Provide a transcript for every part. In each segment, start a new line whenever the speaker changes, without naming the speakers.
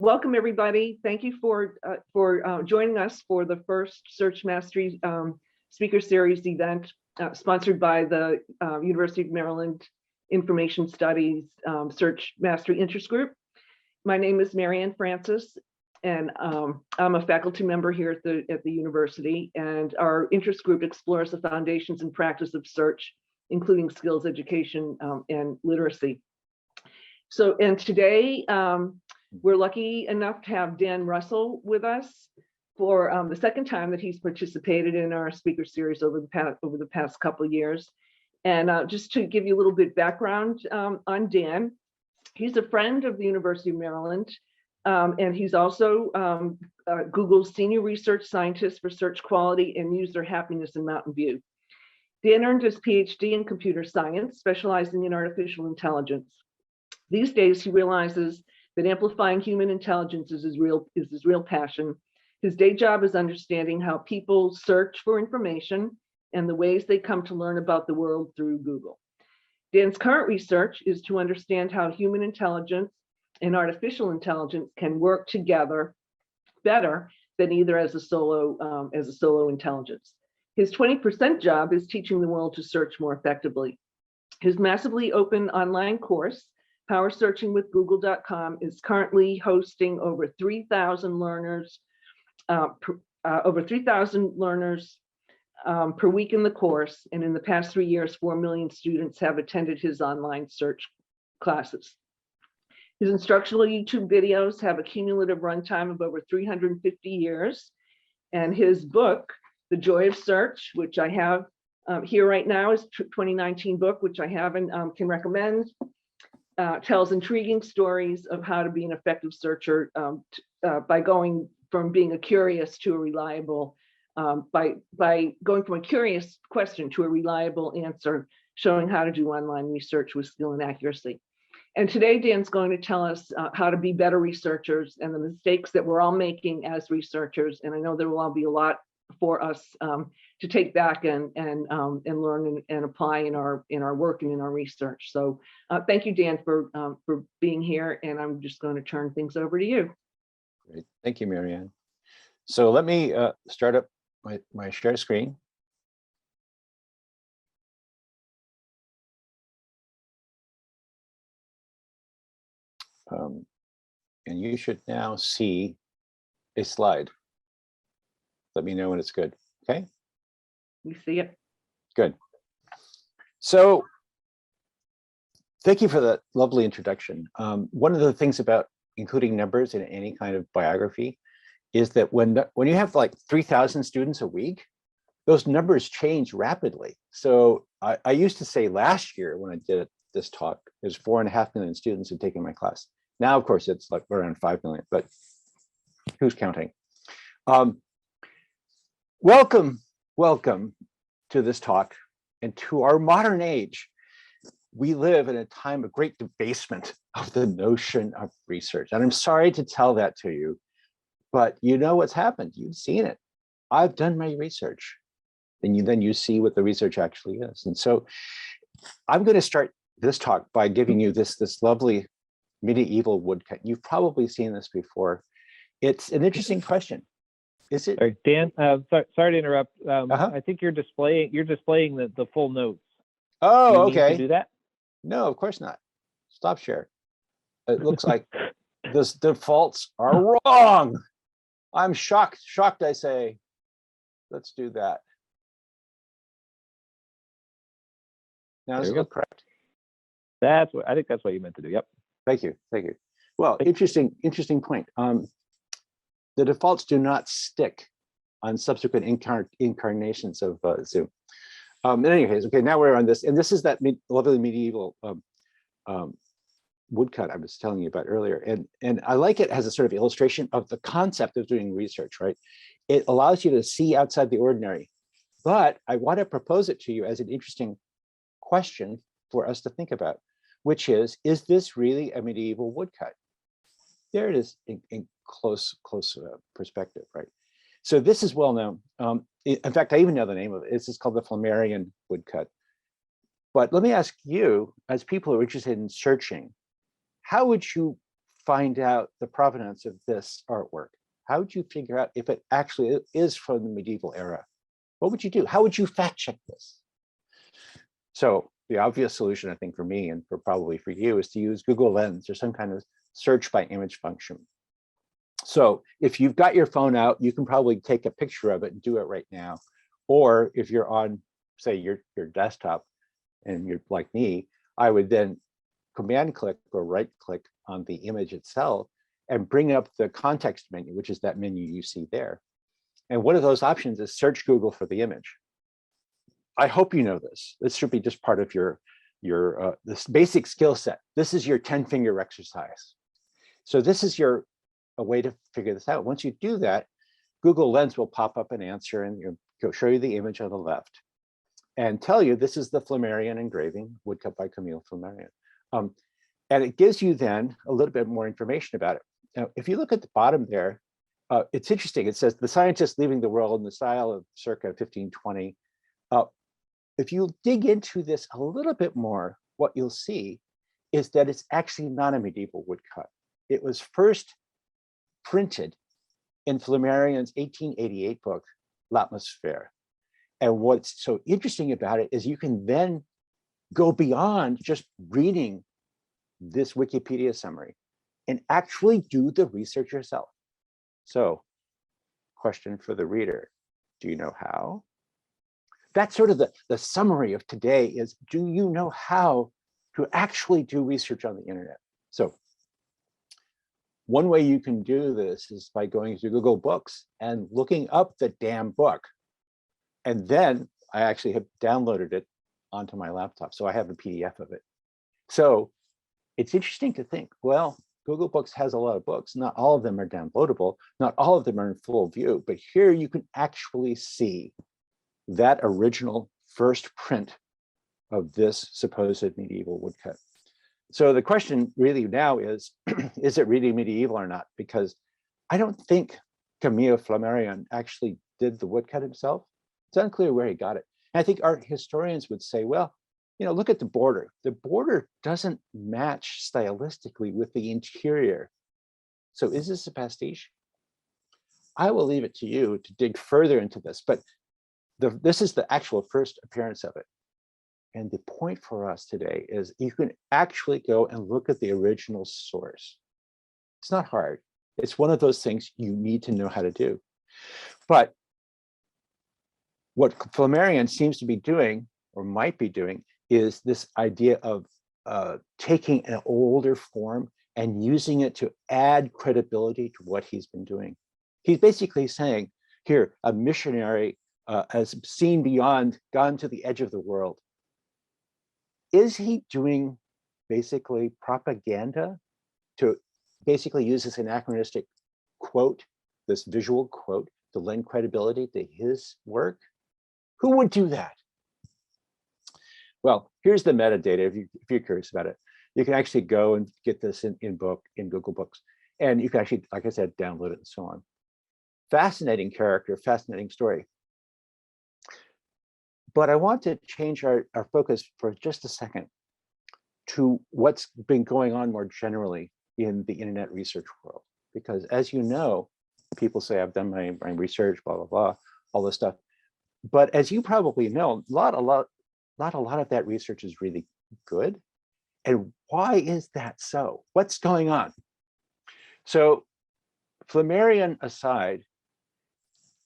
welcome everybody. Thank you for joining us for the first Search Mastery Speaker Series event sponsored by the University of Maryland Information Studies Search Mastery Interest Group. My name is Marianne Francis, and I'm a faculty member here at the university, and our interest group explores the foundations and practice of search, including skills education and literacy. So, and today we're lucky enough to have Dan Russell with us for the second time that he's participated in our speaker series over the past couple of years. And just to give you a little bit background on Dan, he's a friend of the University of Maryland, and he's also Google's senior research scientist for search quality and user happiness in Mountain View. Dan earned his PhD in computer science, specializing in artificial intelligence. These days, he realizes that amplifying human intelligence is his real passion. His day job is understanding how people search for information and the ways they come to learn about the world through Google. Dan's current research is to understand how human intelligence and artificial intelligence can work together better than either as a solo intelligence. His 20% job is teaching the world to search more effectively. His massively open online course, Power Searching with Google.com, is currently hosting over 3,000 learners, per week in the course. And in the past 3 years, 4 million students have attended his online search classes. His instructional YouTube videos have a cumulative runtime of over 350 years. And his book, The Joy of Search, which I have here right now, is 2019 book, which I have and can recommend. Tells intriguing stories of how to be an effective searcher by going from being a curious to a reliable, by going from a curious question to a reliable answer, showing how to do online research with skill and accuracy. And today, Dan's going to tell us how to be better researchers and the mistakes that we're all making as researchers. And I know there will all be a lot for us to take back and learn and apply in our work and in our research. So thank you, Dan, for being here. And I'm just going to turn things over to you.
Great, thank you, Marianne. So let me start up my share screen. And you should now see a slide. Let me know when it's good. Okay.
We see it.
Good. So thank you for that lovely introduction. One of the things about including numbers in any kind of biography is that when you have like 3,000 students a week, those numbers change rapidly. So I used to say last year when I did this talk, there's 4.5 million students who taken my class. Now, of course, it's like around 5 million, but who's counting? Welcome to this talk and to our modern age. We live in a time of great debasement of the notion of research. And I'm sorry to tell that to you, but you know what's happened. You've seen it. I've done my research. And then you see what the research actually is. And so I'm going to start this talk by giving you this lovely medieval woodcut. You've probably seen this before. It's an interesting question. Is it?
Sorry, Dan, sorry to interrupt. I think you're displaying the full notes.
Oh,
do you
okay.
need to do that?
No, of course not. Stop share. It looks like the defaults are wrong. I'm shocked, I say. Let's do that. Now, does it look correct?
I think that's what you meant to do. Yep.
Thank you. Well, interesting point. The defaults do not stick on subsequent incarnations of Zoom. In any case, okay, now we're on this, and this is that lovely medieval woodcut I was telling you about earlier, and I like it as a sort of illustration of the concept of doing research, right? It allows you to see outside the ordinary, but I want to propose it to you as an interesting question for us to think about, which is this really a medieval woodcut? There it is in close perspective, right? So this is well known. In fact, I even know the name of it. It's called the Flammarion woodcut. But let me ask you, as people who are interested in searching, how would you find out the provenance of this artwork? How would you figure out if it actually is from the medieval era? What would you do? How would you fact check this? So the obvious solution, I think, for me and probably for you, is to use Google Lens or some kind of search by image function. So if you've got your phone out, you can probably take a picture of it and do it right now. Or if you're on, say, your desktop and you're like me, I would then command click or right click on the image itself and bring up the context menu, which is that menu you see there. And one of those options is search Google for the image. I hope you know this. This should be just part of your this basic skill set. This is your 10-finger exercise. So this is a way to figure this out. Once you do that, Google Lens will pop up an answer and go show you the image on the left and tell you this is the Flammarion engraving, woodcut by Camille Flammarion. And it gives you then a little bit more information about it. Now, if you look at the bottom there, it's interesting. It says the scientist leaving the world in the style of circa 1520. If you dig into this a little bit more, what you'll see is that it's actually not a medieval woodcut. It was first printed in Flammarion's 1888 book, L'Atmosphère. And what's so interesting about it is you can then go beyond just reading this Wikipedia summary and actually do the research yourself. So, question for the reader, do you know how? That's sort of the summary of today is, do you know how to actually do research on the internet? So one way you can do this is by going to Google Books and looking up the damn book. And then I actually have downloaded it onto my laptop. So I have a PDF of it. So it's interesting to think, well, Google Books has a lot of books. Not all of them are downloadable. Not all of them are in full view, but here you can actually see that original first print of this supposed medieval woodcut. So the question really now is it really medieval or not? Because I don't think Camille Flammarion actually did the woodcut himself. It's unclear where he got it. And I think art historians would say, well, you know, look at the border. The border doesn't match stylistically with the interior. So is this a pastiche? I will leave it to you to dig further into this, but this is the actual first appearance of it. And the point for us today is you can actually go and look at the original source. It's not hard. It's one of those things you need to know how to do. But what Flammarion seems to be doing, or might be doing, is this idea of taking an older form and using it to add credibility to what he's been doing. He's basically saying, here, a missionary has seen beyond, gone to the edge of the world. Is he doing basically propaganda to basically use this anachronistic quote, this visual quote, to lend credibility to his work? Who would do that? Well, here's the metadata if you're curious about it. You can actually go and get this in Google Books. And you can actually, like I said, download it and so on. Fascinating character, fascinating story. But I want to change our focus for just a second to what's been going on more generally in the internet research world. Because as you know, people say, I've done my research, blah, blah, blah, all this stuff. But as you probably know, not a lot of that research is really good. And why is that so? What's going on? So Flammarion aside,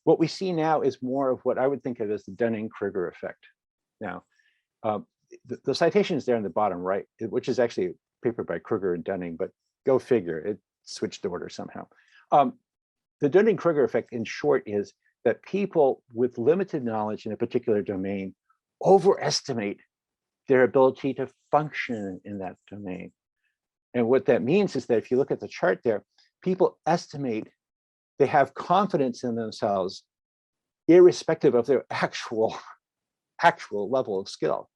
what we see now is more of what I would think of as the Dunning-Kruger effect. Now, the citation is there in the bottom right, which is actually a paper by Kruger and Dunning, but go figure, it switched the order somehow. The Dunning-Kruger effect, in short, is that people with limited knowledge in a particular domain overestimate their ability to function in that domain. And what that means is that if you look at the chart there, people estimate they have confidence in themselves, irrespective of their actual level of skill.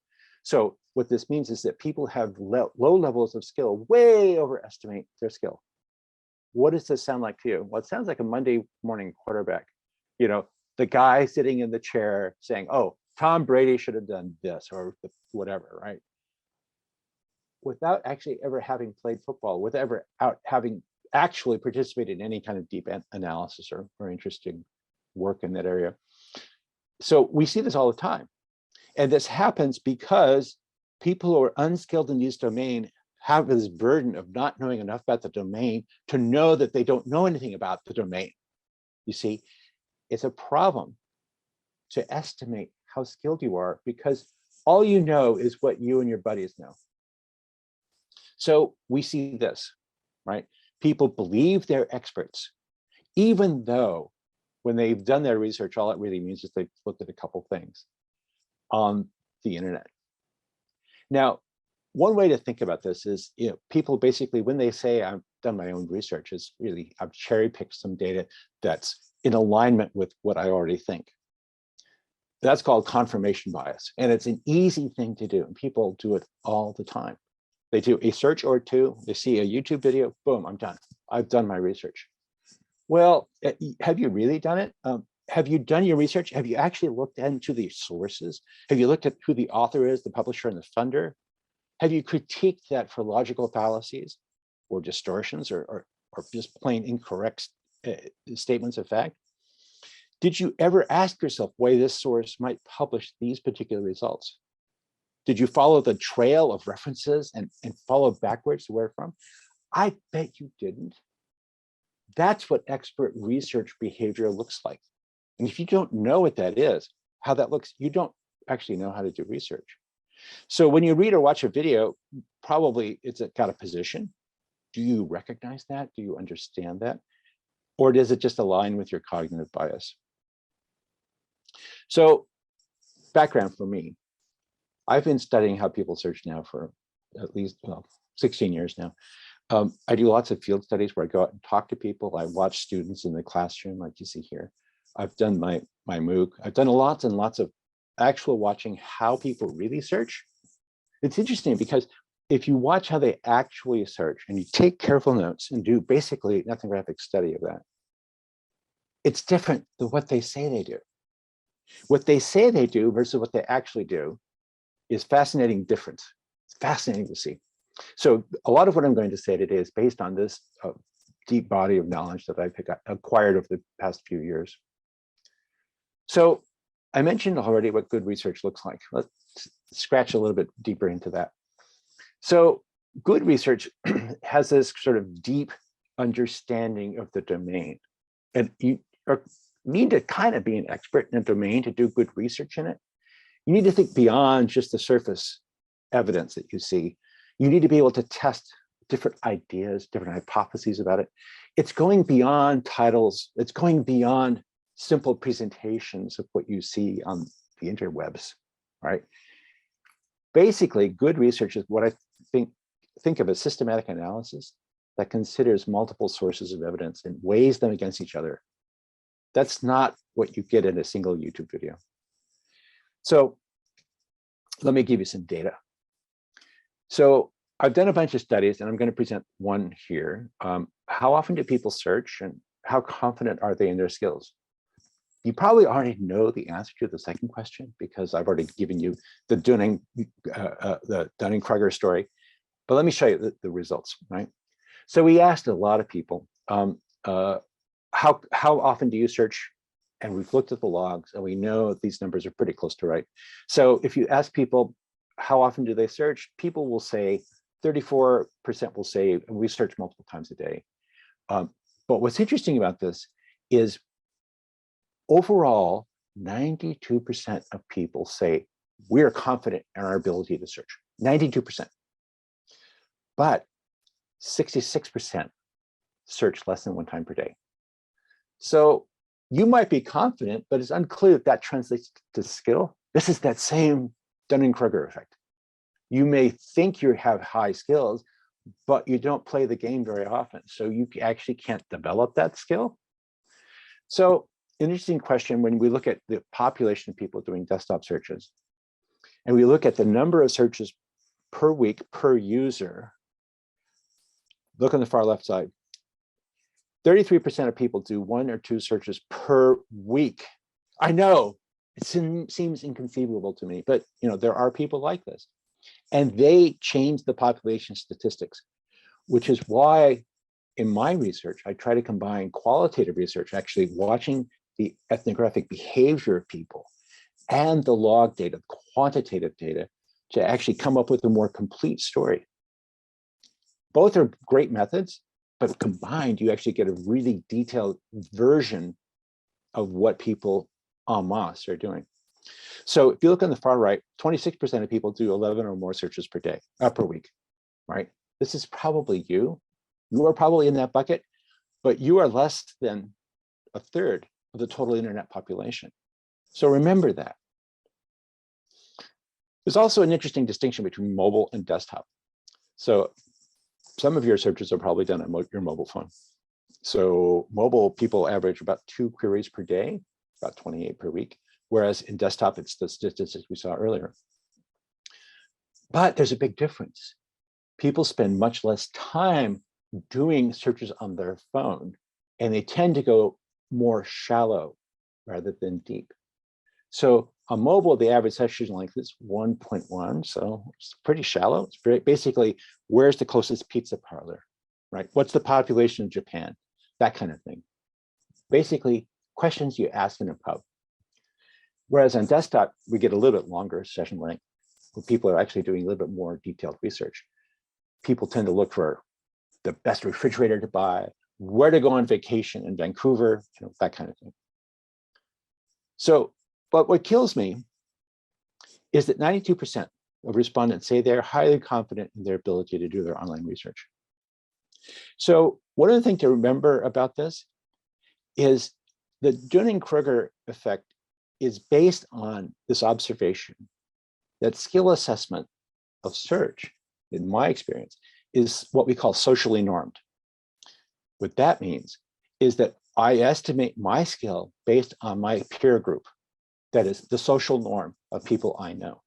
So what this means is that people have low levels of skill, way overestimate their skill. What does this sound like to you? Well, it sounds like a Monday morning quarterback. You know, the guy sitting in the chair saying, oh, Tom Brady should have done this or whatever, right? without actually ever having played football, without ever having actually participated in any kind of deep analysis or interesting work in that area. So we see this all the time. And this happens because people who are unskilled in this domain have this burden of not knowing enough about the domain to know that they don't know anything about the domain. You see, it's a problem to estimate how skilled you are because all you know is what you and your buddies know. So we see this, right? People believe they're experts, even though when they've done their research, all it really means is they've looked at a couple things on the internet. Now, one way to think about this is, people basically, when they say I've done my own research, is really I've cherry picked some data that's in alignment with what I already think. That's called confirmation bias, and it's an easy thing to do, and people do it all the time. They do a search or two, they see a YouTube video, boom, I'm done. I've done my research. Well, have you really done it? Have you done your research? Have you actually looked into the sources? Have you looked at who the author is, the publisher, and the funder? Have you critiqued that for logical fallacies or distortions or just plain incorrect statements of fact? Did you ever ask yourself why this source might publish these particular results? Did you follow the trail of references and follow backwards to where from? I bet you didn't. That's what expert research behavior looks like. And if you don't know what that is, how that looks, you don't actually know how to do research. So when you read or watch a video, probably it's got a position. Do you recognize that? Do you understand that? Or does it just align with your cognitive bias? So background for me, I've been studying how people search now for at least 16 years now. I do lots of field studies where I go out and talk to people. I watch students in the classroom, like you see here. I've done my MOOC. I've done lots and lots of actual watching how people really search. It's interesting because if you watch how they actually search and you take careful notes and do basically an ethnographic study of that, it's different than what they say they do. What they say they do versus what they actually do is fascinating difference. It's fascinating to see. So a lot of what I'm going to say today is based on this deep body of knowledge that I've acquired over the past few years. So I mentioned already what good research looks like. Let's scratch a little bit deeper into that. So good research has this sort of deep understanding of the domain. And you need to kind of be an expert in a domain to do good research in it. You need to think beyond just the surface evidence that you see. You need to be able to test different ideas, different hypotheses about it. It's going beyond titles. It's going beyond simple presentations of what you see on the interwebs, right? Basically, good research is what I think of as systematic analysis that considers multiple sources of evidence and weighs them against each other. That's not what you get in a single YouTube video. So let me give you some data. So I've done a bunch of studies and I'm going to present one here. How often do people search and how confident are they in their skills? You probably already know the answer to the second question because I've already given you the Dunning-Krugeresque story, but let me show you the results, right? So we asked a lot of people, how often do you search? And we've looked at the logs and we know these numbers are pretty close to right. So if you ask people, how often do they search? People will say, 34% will say, and we search multiple times a day. But what's interesting about this is overall, 92% of people say we're confident in our ability to search, 92%. But 66% search less than one time per day. So you might be confident, but it's unclear if that translates to skill. This is that same Dunning-Kruger effect. You may think you have high skills, but you don't play the game very often. So you actually can't develop that skill. So interesting question when we look at the population of people doing desktop searches, and we look at the number of searches per week per user. Look on the far left side. 33% of people do 1 or 2 searches per week. I know it seems inconceivable to me, but there are people like this. And they changed the population statistics, which is why in my research, I try to combine qualitative research, actually watching the ethnographic behavior of people, and the log data, quantitative data, to actually come up with a more complete story. Both are great methods, but combined, you actually get a really detailed version of what people en masse are doing. So if you look on the far right, 26% of people do 11 or more searches per day, per week, right? This is probably you. You are probably in that bucket, but you are less than a third of the total internet population. So remember that. There's also an interesting distinction between mobile and desktop. So some of your searches are probably done on your mobile phone. So mobile people average about 2 queries per day, about 28 per week, whereas in desktop, it's the statistics we saw earlier. But there's a big difference. People spend much less time doing searches on their phone, and they tend to go more shallow rather than deep. So on mobile, the average session length is 1.1, so it's pretty shallow. It's very basically, where's the closest pizza parlor, right? What's the population of Japan? That kind of thing. Basically, questions you ask in a pub. Whereas on desktop, we get a little bit longer session length, where people are actually doing a little bit more detailed research. People tend to look for the best refrigerator to buy, where to go on vacation in Vancouver, that kind of thing. So, but what kills me is that 92% of respondents say they're highly confident in their ability to do their online research. So one of the things to remember about this is the Dunning-Kruger effect is based on this observation that skill assessment of search, in my experience, is what we call socially normed. What that means is that I estimate my skill based on my peer group. That is the social norm of people I know.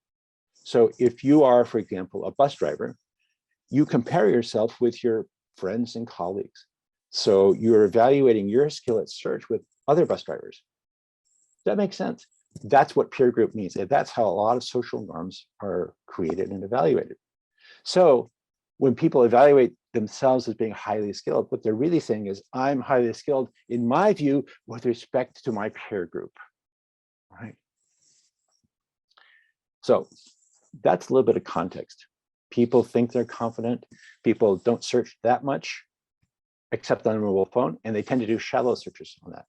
So if you are, for example, a bus driver, you compare yourself with your friends and colleagues. So you're evaluating your skill at search with other bus drivers. That makes sense. That's what peer group means. And that's how a lot of social norms are created and evaluated. So when people evaluate themselves as being highly skilled, what they're really saying is, I'm highly skilled, in my view, with respect to my peer group. Right. So that's a little bit of context. People think they're confident. People don't search that much, except on a mobile phone, and they tend to do shallow searches on that.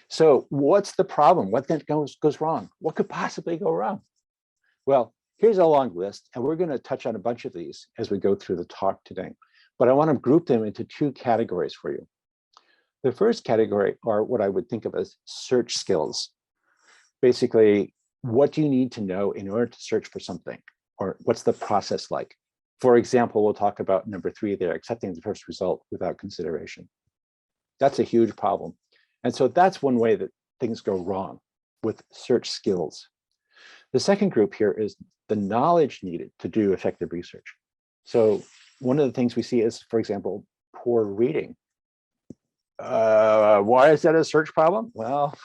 So what's the problem? What then goes wrong? What could possibly go wrong? Well, here's a long list, and we're going to touch on a bunch of these as we go through the talk today. But I want to group them into 2 categories for you. The first category are what I would think of as search skills. Basically, what do you need to know in order to search for something? Or what's the process like? For example, we'll talk about number 3 there, accepting the first result without consideration. That's a huge problem. And so that's one way that things go wrong with search skills. The second group here is the knowledge needed to do effective research. So one of the things we see is, for example, poor reading. Why is that a search problem? Well,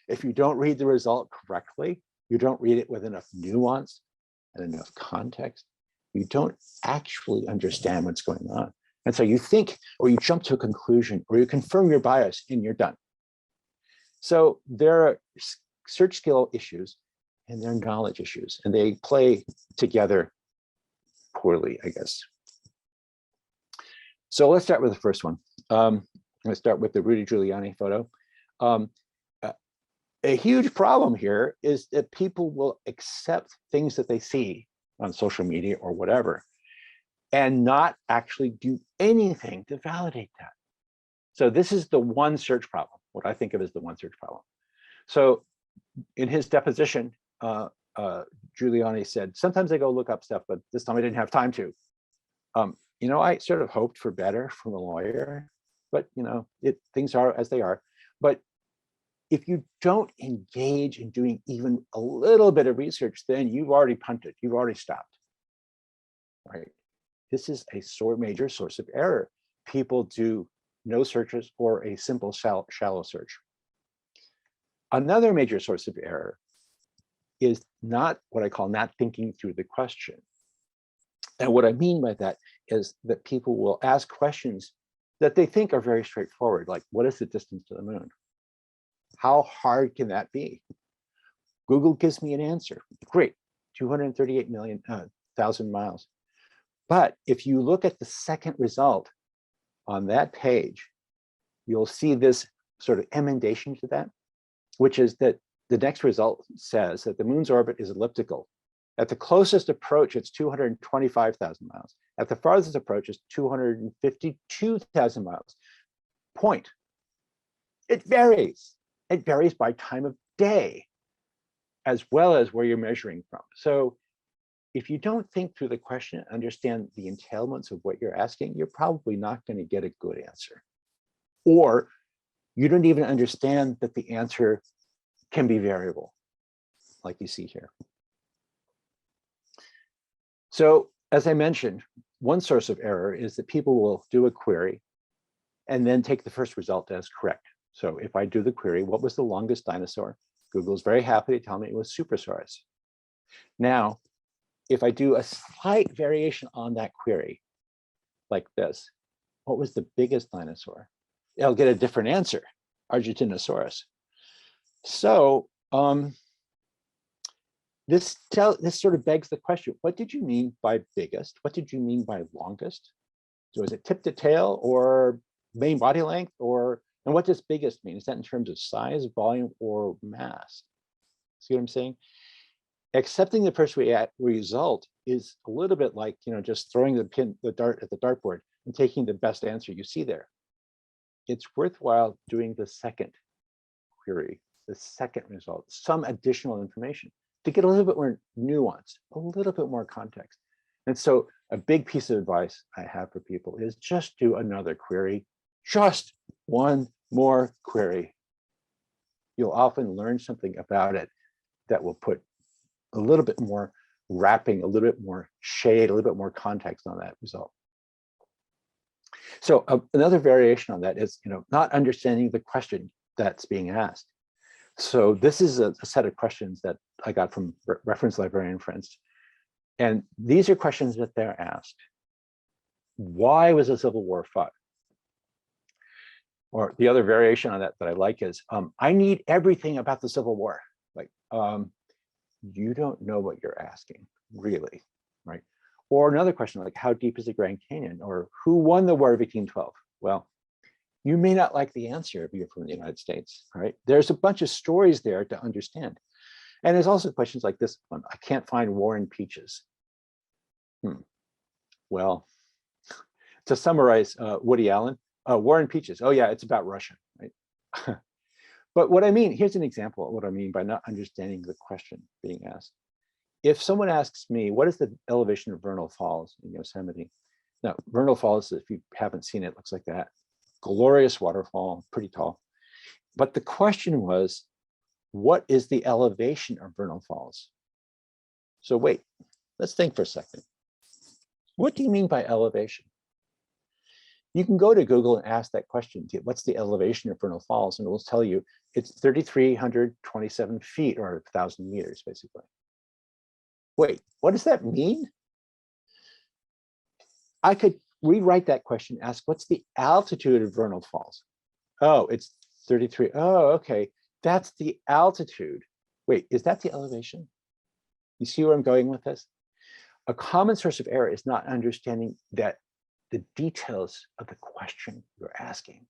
if you don't read the result correctly, you don't read it with enough nuance and enough context, you don't actually understand what's going on. And so you think, or you jump to a conclusion, or you confirm your bias, and you're done. So there are search skill issues and there are knowledge issues, and they play together poorly, I guess. So let's start with the first one. I'm going to start with the Rudy Giuliani photo. A huge problem here is that people will accept things that they see on social media or whatever, and not actually do anything to validate that. So this is the one search problem, what I think of as the one search problem. So in his deposition, Giuliani said, sometimes I go look up stuff, but this time I didn't have time to. I sort of hoped for better from a lawyer, but things are as they are. But if you don't engage in doing even a little bit of research, then you've already punted, you've already stopped, right? This is a major source of error. People do no searches or a simple shallow search. Another major source of error is not what I call not thinking through the question. And what I mean by that is that people will ask questions that they think are very straightforward, like what is the distance to the moon? How hard can that be? Google gives me an answer. Great, 238,000,000 miles. But if you look at the second result on that page, you'll see this sort of emendation to that, which is that the next result says that the moon's orbit is elliptical. At the closest approach, it's 225,000 miles. At the farthest approach, it's 252,000 miles. Point. It varies. It varies by time of day, as well as where you're measuring from. So if you don't think through the question and understand the entailments of what you're asking, you're probably not going to get a good answer. Or you don't even understand that the answer can be variable, like you see here. So as I mentioned, one source of error is that people will do a query and then take the first result as correct. So if I do the query, what was the longest dinosaur? Google is very happy to tell me it was Supersaurus. Now, if I do a slight variation on that query, like this, what was the biggest dinosaur? I'll get a different answer, Argentinosaurus. So this sort of begs the question, what did you mean by biggest? What did you mean by longest? So is it tip to tail or main body length, and what does biggest mean? Is that in terms of size, volume, or mass? See what I'm saying? Accepting the first result is a little bit like, just throwing the dart at the dartboard and taking the best answer you see there. It's worthwhile doing the second query, the second result, some additional information to get a little bit more nuance, a little bit more context. And so a big piece of advice I have for people is just do another query, just one more query. You'll often learn something about it that will put a little bit more wrapping, a little bit more shade, a little bit more context on that result. So another variation on that is, not understanding the question that's being asked. So this is a set of questions that I got from reference librarian friends. And these are questions that they're asked. Why was the Civil War fought? Or the other variation on that I like is, I need everything about the Civil War. Like, you don't know what you're asking, really, right? Or another question like, how deep is the Grand Canyon? Or who won the War of 1812? Well, you may not like the answer if you're from the United States, right? There's a bunch of stories there to understand. And there's also questions like this one. I can't find War and Peaches. Well, to summarize Woody Allen, War and Peaches. Oh yeah, it's about Russia, right? But what I mean, here's an example of what I mean by not understanding the question being asked. If someone asks me, what is the elevation of Vernal Falls in Yosemite? Now, Vernal Falls, if you haven't seen it, looks like that. Glorious waterfall, pretty tall. But the question was, what is the elevation of Vernal Falls? So wait, let's think for a second. What do you mean by elevation? You can go to Google and ask that question, what's the elevation of Vernal Falls? And it will tell you it's 3,327 feet or 1,000 meters, basically. Wait, what does that mean? I could rewrite that question, ask what's the altitude of Vernal Falls? Oh, it's 33. Oh, okay, that's the altitude. Wait, is that the elevation? You see where I'm going with this? A common source of error is not understanding that the details of the question you're asking.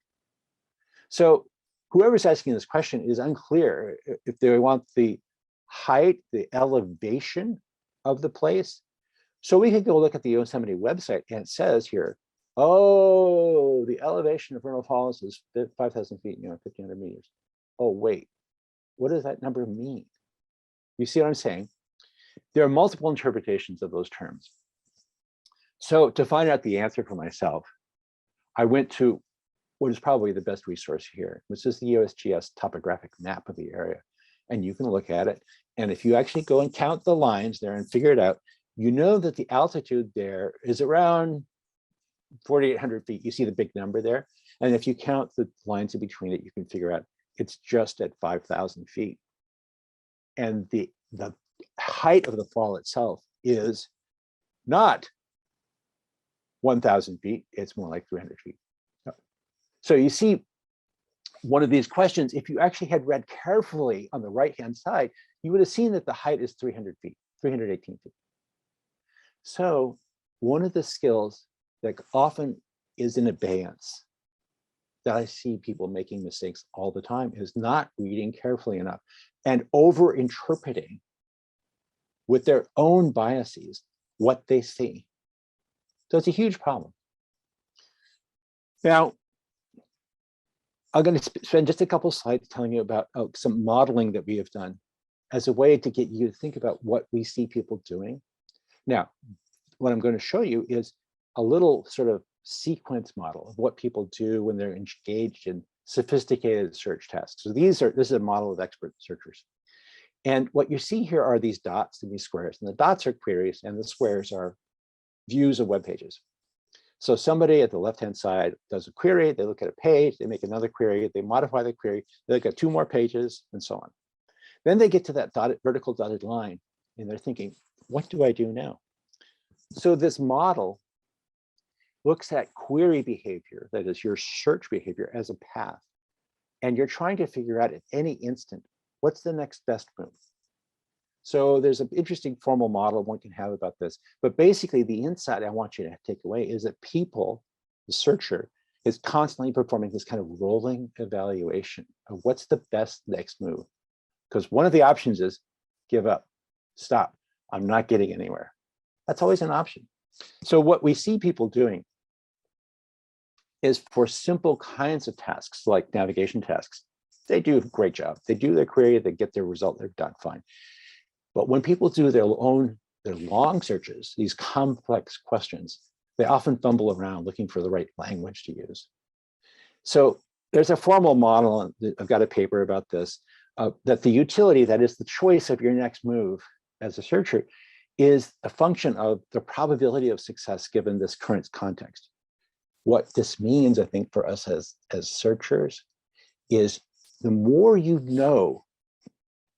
So whoever's asking this question is unclear if they want the height, the elevation of the place. So we could go look at the Yosemite website and it says here, oh, the elevation of Vernal Falls is 5,000 feet, 1,500 meters. Oh, wait, what does that number mean? You see what I'm saying? There are multiple interpretations of those terms. So to find out the answer for myself, I went to what is probably the best resource here, which is the USGS topographic map of the area. And you can look at it. And if you actually go and count the lines there and figure it out, you know that the altitude there is around 4,800 feet. You see the big number there. And if you count the lines in between it, you can figure out it's just at 5,000 feet. And the height of the fall itself is not 1,000 feet, it's more like 300 feet. So you see one of these questions, if you actually had read carefully on the right-hand side, you would have seen that the height is 300 feet, 318 feet. So one of the skills that often is in abeyance that I see people making mistakes all the time is not reading carefully enough and over-interpreting with their own biases what they see. So it's a huge problem. Now, I'm going to spend just a couple of slides telling you about some modeling that we have done as a way to get you to think about what we see people doing. Now, what I'm going to show you is a little sort of sequence model of what people do when they're engaged in sophisticated search tasks. So this is a model of expert searchers. And what you see here are these dots and these squares, and the dots are queries and the squares are views of web pages. So somebody at the left-hand side does a query, they look at a page, they make another query, they modify the query, they look at 2 more pages, and so on. Then they get to that vertical dotted line, and they're thinking, what do I do now? So this model looks at query behavior, that is your search behavior, as a path. And you're trying to figure out at any instant, what's the next best move? So there's an interesting formal model one can have about this, but basically the insight I want you to take away is that people, the searcher, is constantly performing this kind of rolling evaluation of what's the best next move. Because one of the options is give up, stop, I'm not getting anywhere. That's always an option. So what we see people doing is for simple kinds of tasks like navigation tasks, they do a great job. They do their query, they get their result, they're done fine. But when people do their long searches, these complex questions, they often fumble around looking for the right language to use. So there's a formal model, I've got a paper about this, that the utility, that is the choice of your next move as a searcher, is a function of the probability of success given this current context. What this means, I think, for us as searchers is the more you know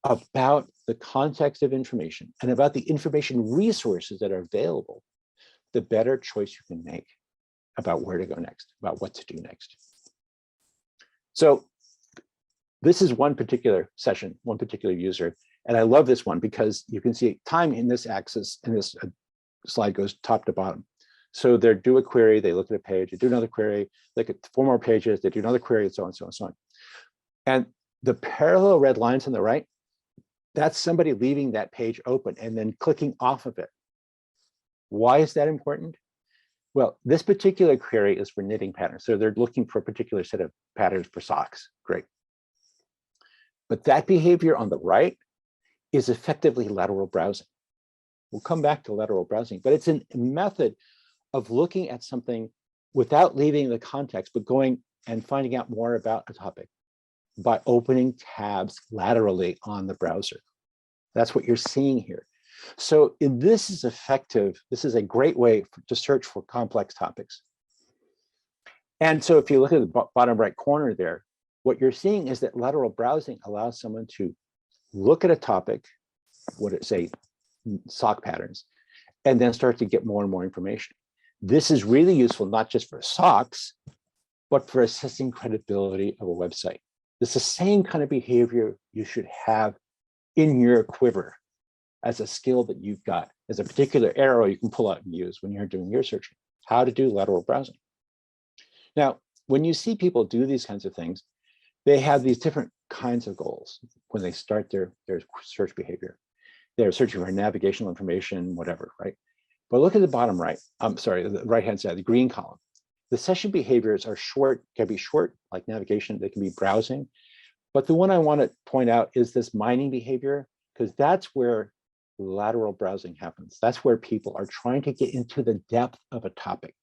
about the context of information and about the information resources that are available, the better choice you can make about where to go next, about what to do next. So this is one particular session, one particular user. And I love this one because you can see time in this axis, and this slide goes top to bottom. So they do a query, they look at a page, they do another query, look at 4 more pages, they do another query, and so on, so on, so on. And the parallel red lines on the right, that's somebody leaving that page open and then clicking off of it. Why is that important? Well, this particular query is for knitting patterns. So they're looking for a particular set of patterns for socks. Great. But that behavior on the right is effectively lateral browsing. We'll come back to lateral browsing, but it's a method of looking at something without leaving the context, but going and finding out more about a topic by opening tabs laterally on the browser. That's what you're seeing here. So this is effective. This is a great way to search for complex topics. And so if you look at the bottom right corner there, what you're seeing is that lateral browsing allows someone to look at a topic, what it say, sock patterns, and then start to get more and more information. This is really useful, not just for socks, but for assessing credibility of a website. It's the same kind of behavior you should have in your quiver as a skill that you've got, as a particular arrow you can pull out and use when you're doing your searching, how to do lateral browsing. Now, when you see people do these kinds of things, they have these different kinds of goals when they start their search behavior. They're searching for navigational information, whatever, right? But look at the bottom right, I'm sorry, the right-hand side, the green column. The session behaviors are short, can be short, like navigation, they can be browsing. But the one I want to point out is this mining behavior, because that's where lateral browsing happens. That's where people are trying to get into the depth of a topic.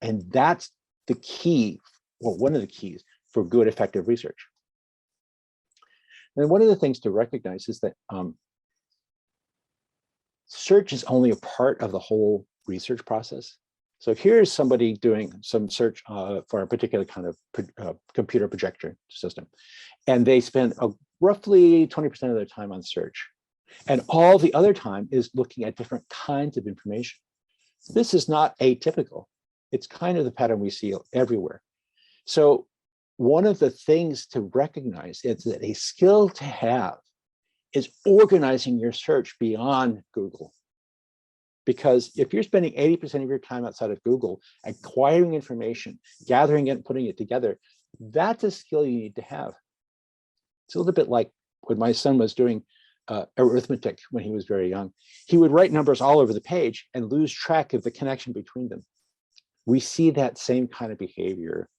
And that's the key, well, one of the keys for good, effective research. And one of the things to recognize is that search is only a part of the whole research process. So here's somebody doing some search for a particular kind of computer projector system. And they spend roughly 20% of their time on search. And all the other time is looking at different kinds of information. This is not atypical. It's kind of the pattern we see everywhere. So one of the things to recognize is that a skill to have is organizing your search beyond Google. Because if you're spending 80% of your time outside of Google, acquiring information, gathering it and putting it together, that's a skill you need to have. It's a little bit like when my son was doing arithmetic when he was very young. He would write numbers all over the page and lose track of the connection between them. We see that same kind of behavior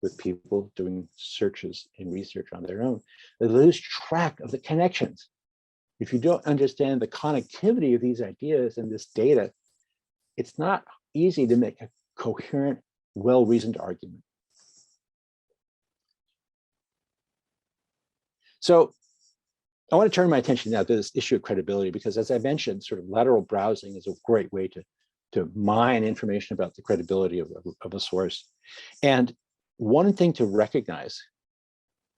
with people doing searches and research on their own. They lose track of the connections. If you don't understand the connectivity of these ideas and this data, it's not easy to make a coherent, well-reasoned argument. So I want to turn my attention now to this issue of credibility, because as I mentioned, sort of lateral browsing is a great way to mine information about the credibility of a source. And one thing to recognize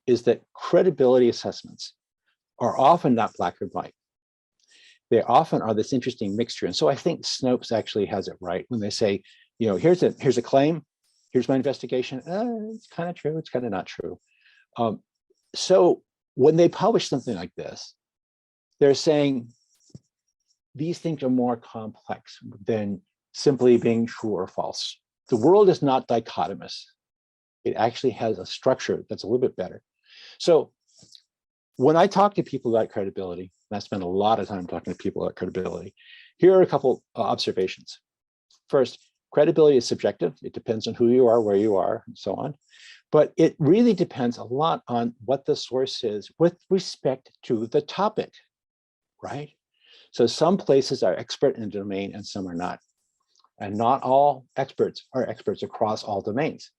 is that credibility assessments are often not black or white. They often are this interesting mixture. And so I think Snopes actually has it right when they say, you know, here's a claim, here's my investigation. It's kind of true, it's kind of not true. So when they publish something like this, they're saying these things are more complex than simply being true or false. The world is not dichotomous. It actually has a structure that's a little bit better. So when I talk to people about credibility, and I spend a lot of time talking to people about credibility, here are a couple observations. First, credibility is subjective. It depends on who you are, where you are, and so on. But it really depends a lot on what the source is with respect to the topic, right? So some places are expert in a domain and some are not. And not all experts are experts across all domains.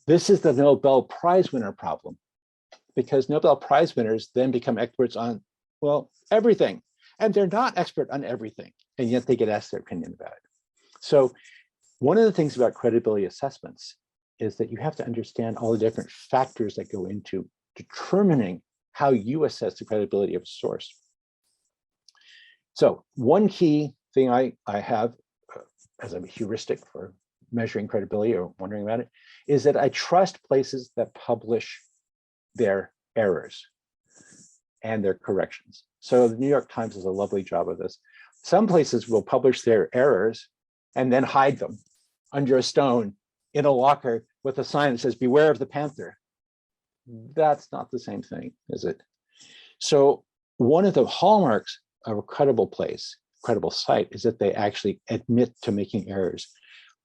This is the Nobel Prize winner problem, because Nobel Prize winners then become experts on, well, everything. And they're not expert on everything, and yet they get asked their opinion about it. So one of the things about credibility assessments is that you have to understand all the different factors that go into determining how you assess the credibility of a source. So one key thing I have as a heuristic for measuring credibility or wondering about it is that I trust places that publish their errors and their corrections. So the New York Times does a lovely job of this. Some places will publish their errors and then hide them under a stone in a locker with a sign that says, "Beware of the panther." That's not the same thing, is it? So one of the hallmarks of a credible place, credible site, is that they actually admit to making errors.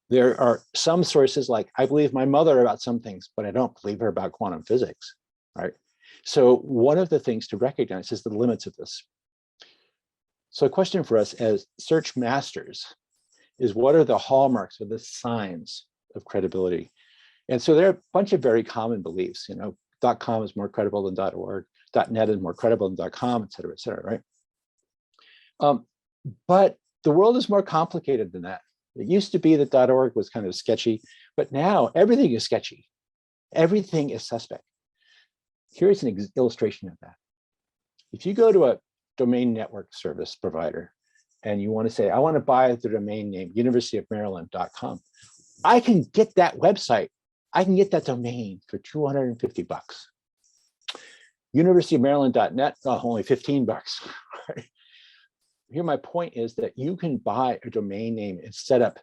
There are some sources like, I believe my mother about some things, but I don't believe her about quantum physics, right? So one of the things to recognize is the limits of this. So a question for us as search masters is, what are the hallmarks or the signs of credibility? And so there are a bunch of very common beliefs, you know, .com is more credible than .org, .net is more credible than .com, et cetera, right? But the world is more complicated than that. It used to be that .org was kind of sketchy, but now everything is sketchy. Everything is suspect. Here's an illustration of that. If you go to a domain network service provider and you want to say, I want to buy the domain name universityofmaryland.com, I can get that website. I can get that domain for $250. Universityofmaryland.net, only $15. Right? Here, my point is that you can buy a domain name and set up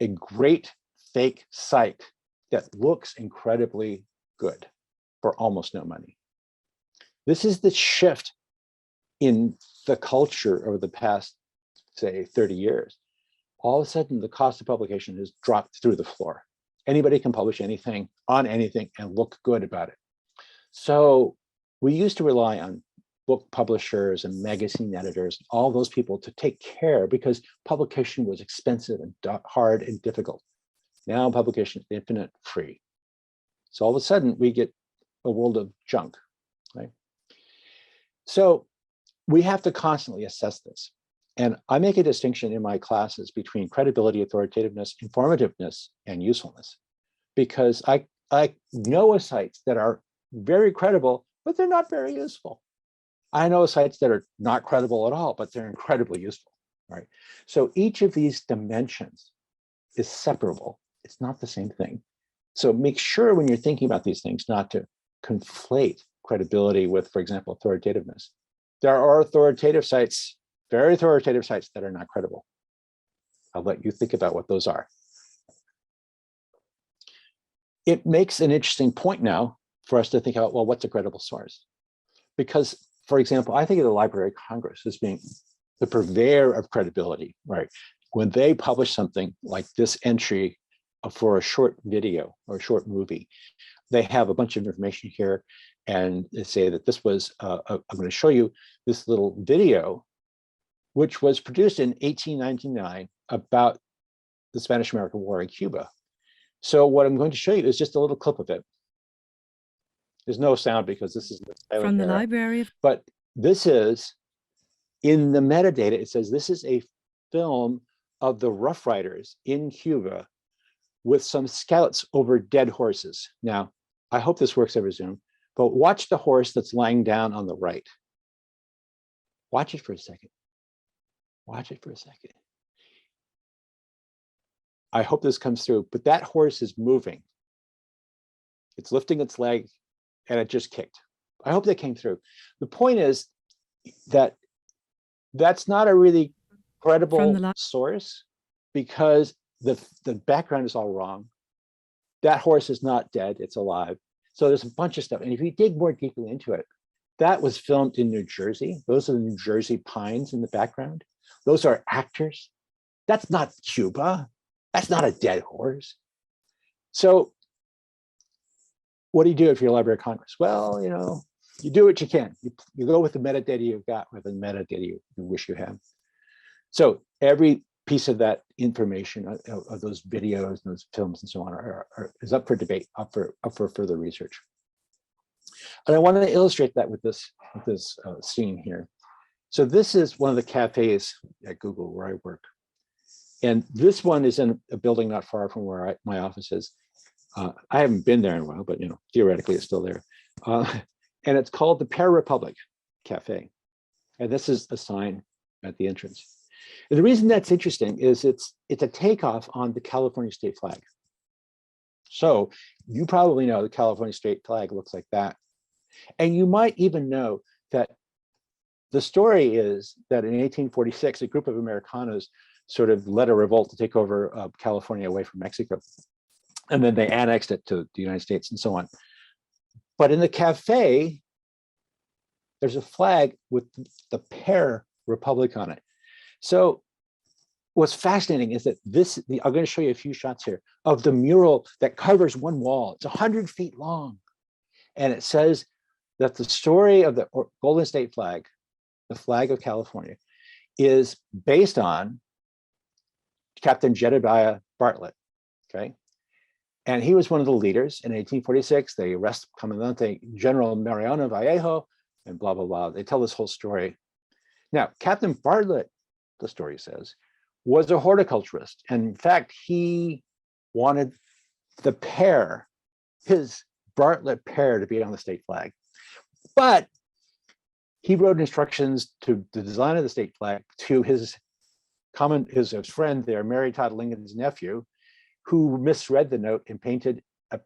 a great fake site that looks incredibly good for almost no money. This is the shift in the culture over the past, say, 30 years. All of a sudden, the cost of publication has dropped through the floor. Anybody can publish anything on anything and look good about it. So we used to rely on book publishers and magazine editors, all those people to take care because publication was expensive and hard and difficult. Now publication is infinite, free. So all of a sudden we get a world of junk, right? So we have to constantly assess this. And I make a distinction in my classes between credibility, authoritativeness, informativeness, and usefulness, because I know sites that are very credible, but they're not very useful. I know sites that are not credible at all, but they're incredibly useful, right? So each of these dimensions is separable It's not the same thing. So make sure when you're thinking about these things not to conflate credibility with, for example, authoritativeness. There are authoritative sites, very authoritative sites that are not credible. I'll let you think about what those are. It makes an interesting point now for us to think about, well, what's a credible source? Because, for example, I think of the Library of Congress as being the purveyor of credibility, right? When they publish something like this entry for a short video or a short movie, they have a bunch of information here, and they say that this was, I'm going to show you this little video, which was produced in 1899 about the Spanish-American War in Cuba. So what I'm going to show you is just a little clip of it. There's no sound because this is
from the Library of,
but this is in the metadata. It says this is a film of the Rough Riders in Cuba with some scouts over dead horses. Now, I hope this works over Zoom, but watch the horse that's lying down on the right. Watch it for a second. Watch it for a second. I hope this comes through, but that horse is moving. It's lifting its leg and it just kicked. I hope that came through. The point is that that's not a really credible source because the background is all wrong. That horse is not dead, it's alive. So there's a bunch of stuff. And if you dig more deeply into it, that was filmed in New Jersey. Those are the New Jersey pines in the background. Those are actors. That's not Cuba. That's not a dead horse. So what do you do if you're a Library of Congress? Well, you know, you do what you can. You go with the metadata you've got, with the metadata you wish you had. So every piece of that information of those videos and those films and so on is up for debate, up for further research. And I want to illustrate that with this scene here. So this is one of the cafes at Google where I work. And this one is in a building not far from where my office is. I haven't been there in a while, but you know, theoretically it's still there. And it's called the Pear Republic Cafe. And this is the sign at the entrance. And the reason that's interesting is it's a takeoff on the California state flag. So you probably know the California state flag looks like that. And you might even know that the story is that in 1846, a group of Americanos sort of led a revolt to take over California away from Mexico. And then they annexed it to the United States and so on. But in the cafe, there's a flag with the Pear Republic on it. So what's fascinating is that I'm going to show you a few shots here of the mural that covers one wall. It's 100 feet long. And it says that the story of the Golden State flag, the flag of California, is based on Captain Jedediah Bartlett, okay? And he was one of the leaders. In 1846, they arrest Comandante General Mariano Vallejo and blah, blah, blah. They tell this whole story. Now, Captain Bartlett, the story says, was a horticulturist. And in fact, he wanted the pear, his Bartlett pear, to be on the state flag. But he wrote instructions to the design of the state flag to his friend there, Mary Todd Lincoln's nephew, who misread the note and painted a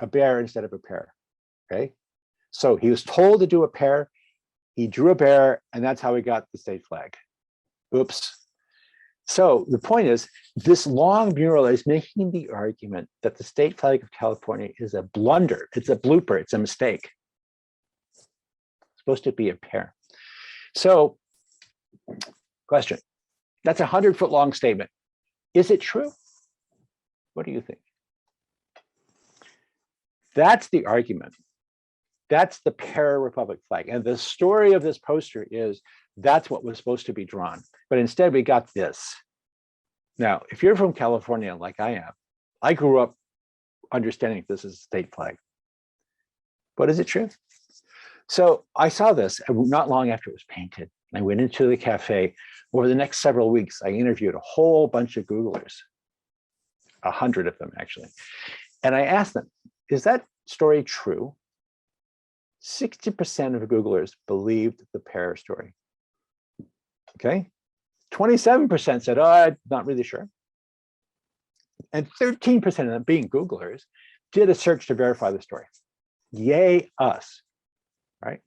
bear instead of a pear. Okay, so he was told to do a pear, he drew a bear, and that's how he got the state flag. Oops. So the point is, this long mural is making the argument that the state flag of California is a blunder, it's a blooper, it's a mistake. It's supposed to be a pear. So, question, that's a 100-foot long statement. Is it true? What do you think? That's the argument. That's the Pear Republic flag. And the story of this poster is that's what was supposed to be drawn. But instead we got this. Now, if you're from California like I am, I grew up understanding this is a state flag. But is it true? So I saw this not long after it was painted. I went into the cafe. Over the next several weeks, I interviewed a whole bunch of Googlers, 100 of them actually. And I asked them, is that story true? 60% of Googlers believed the pear story. Okay, 27% said, oh, I'm not really sure. And 13% of them, being Googlers, did a search to verify the story. Yay, us, right?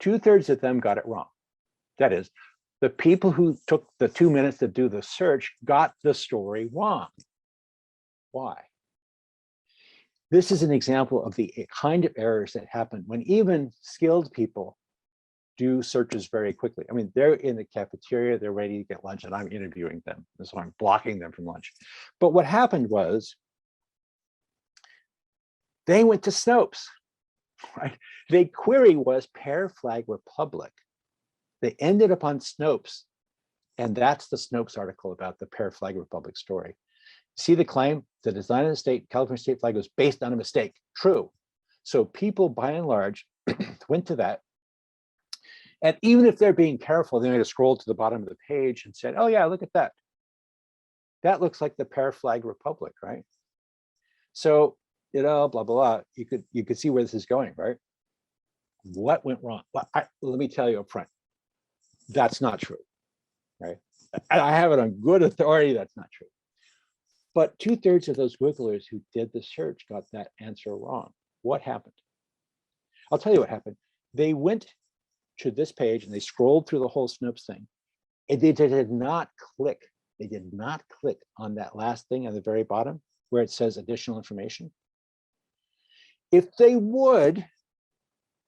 2/3 of them got it wrong. That is, the people who took the 2 minutes to do the search got the story wrong. Why? This is an example of the kind of errors that happen when even skilled people do searches very quickly. I mean, they're in the cafeteria, they're ready to get lunch, and I'm interviewing them. So I'm blocking them from lunch. But what happened was they went to Snopes, right? The query was Pear Flag Republic. They ended up on Snopes, and that's the Snopes article about the Pear Flag Republic story. See the claim? The design of the state, California state flag, was based on a mistake. True. So people, by and large, went to that. And even if they're being careful, they might have scrolled to the bottom of the page and said, oh yeah, look at that. That looks like the Pear Flag Republic, right? So, blah, blah, blah. You could see where this is going, right? What went wrong? Well, let me tell you up front, that's not true, right? I have it on good authority, that's not true. But 2/3 of those Googlers who did the search got that answer wrong. What happened? I'll tell you what happened. They went to this page and they scrolled through the whole Snopes thing, and they did not click. They did not click on that last thing at the very bottom where it says additional information. If they would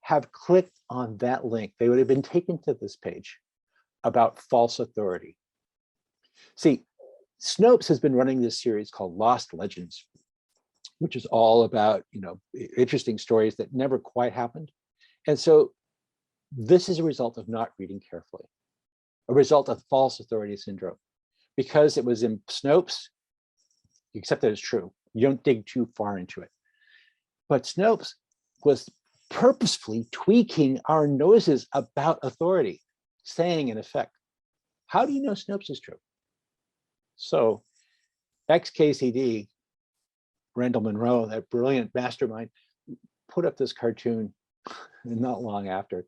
have clicked on that link, they would have been taken to this page about false authority. See, Snopes has been running this series called Lost Legends, which is all about, interesting stories that never quite happened. And so this is a result of not reading carefully, a result of false authority syndrome. Because it was in Snopes, you accept that it's true. You don't dig too far into it. But Snopes was purposefully tweaking our noses about authority, saying in effect, how do you know Snopes is true? So XKCD, Randall Munroe, that brilliant mastermind, put up this cartoon not long after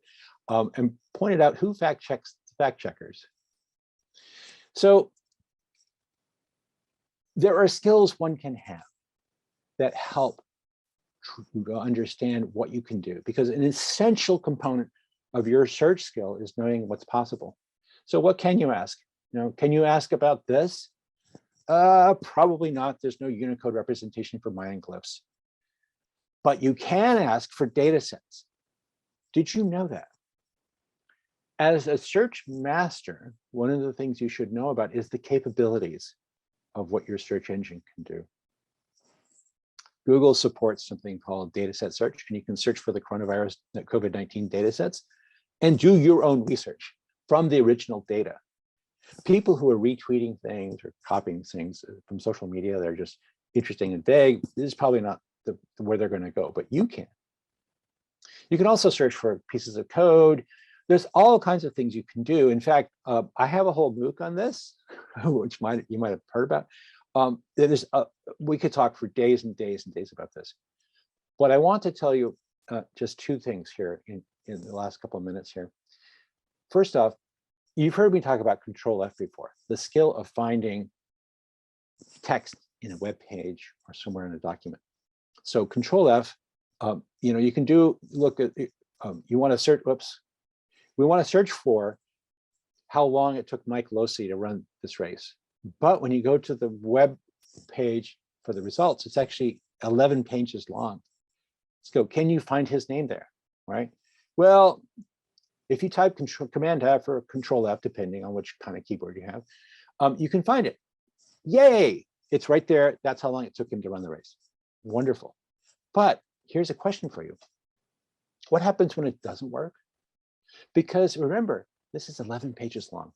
and pointed out who fact checks fact checkers. So there are skills one can have that help to understand what you can do, because an essential component of your search skill is knowing what's possible. So what can you ask? Can you ask about this? Probably not. There's no Unicode representation for Mayan glyphs. But you can ask for data sets. Did you know that? As a search master, one of the things you should know about is the capabilities of what your search engine can do. Google supports something called dataset search, and you can search for the coronavirus, COVID-19 datasets, and do your own research from the original data. People who are retweeting things or copying things from social media, they're just interesting and vague. This is probably not where they're going to go, but you can. You can also search for pieces of code. There's all kinds of things you can do. In fact, I have a whole MOOC on this, which you might have heard about. We could talk for days and days and days about this. But I want to tell you just two things here in the last couple of minutes here. First off, you've heard me talk about Control F before, the skill of finding text in a web page or somewhere in a document. So Control F, you can look at, you want to search, we want to search for how long it took Mike Losey to run this race. But when you go to the web page for the results, it's actually 11 pages long. Let's go, can you find his name there, right? Well, if you type Command F or Control F, depending on which kind of keyboard you have, you can find it. Yay, it's right there. That's how long it took him to run the race. Wonderful. But here's a question for you. What happens when it doesn't work? Because remember, this is 11 pages long.